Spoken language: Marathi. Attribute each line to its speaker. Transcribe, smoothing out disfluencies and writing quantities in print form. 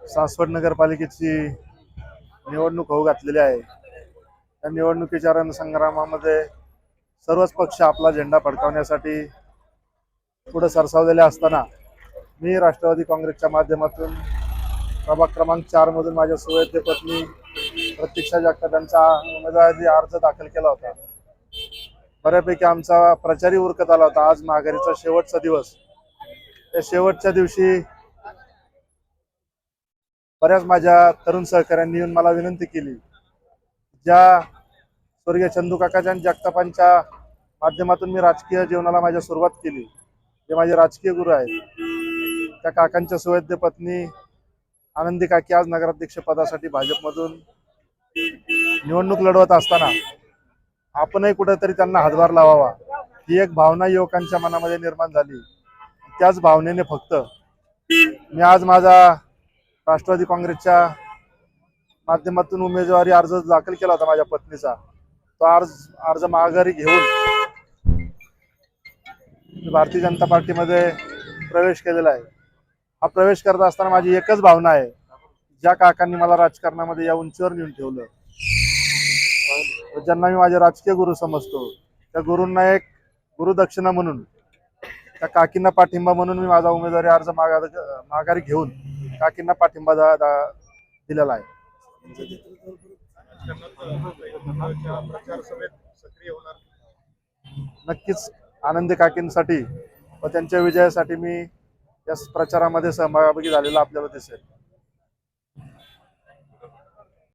Speaker 1: सासवड नगरपालिकेची निवडणूक होऊ घातलेली आहे। त्या निवडणुकीच्या रणसंग्रामामध्ये सर्वच पक्ष आपला झेंडा फडकावण्यासाठी पुढे सरसावलेले असताना मी राष्ट्रवादी काँग्रेसच्या माध्यमातून प्रभाग क्रमांक 4 मधून माझ्या सुवेद्य पत्नी प्रतीक्षा जगताप यांचा उमेदवारी अर्ज दाखल केला होता। बऱ्यापैकी आमचा प्रचारही उरकत आला होता। आज माघारीचा शेवटचा दिवस। त्या शेवटच्या दिवशी बऱ्याच माझ्या तरुण सहकाऱ्यांनी येऊन मला विनंती केली, ज्या स्वर्गीय चंदूकाका जगतापांच्या माध्यमातून मी राजकीय जीवनाला माझ्या सुरुवात केली, जे माझे राजकीय गुरु आहेत, त्या काकांच्या सुवेद्य पत्नी आनंदी काकी आज नगराध्यक्ष पदासाठी भाजपमधून निवडणूक लढवत असताना आपणही कुठेतरी त्यांना हातभार लावावा ही एक भावना युवकांच्या मनामध्ये निर्माण झाली। त्याच भावनेने फक्त मी आज माझा राष्ट्रवादी काँग्रेसच्या माध्यमातून उमेदवारी अर्ज दाखल केला होता माझ्या पत्नीचा। तो अर्ज माघारी घेऊन भारतीय जनता पार्टीमध्ये प्रवेश केलेला आहे। हा प्रवेश करत असताना माझी एकच भावना आहे, ज्या काकांनी मला राजकारणामध्ये या उंचीवर नेऊन ठेवलं, ज्यांना मी माझे राजकीय गुरु समजतो, त्या गुरूंना एक गुरुदक्षिणा म्हणून, त्या काकींना पाठिंबा म्हणून मी माझा उमेदवारी अर्ज माघारी घेऊन काकींना पाठिंबा दिलेला आहे। नक्कीच आनंदी काकींसाठी व त्यांच्या विजयासाठी मी या प्रचारामध्ये सहभागी झालेला आपल्याला दिसेल।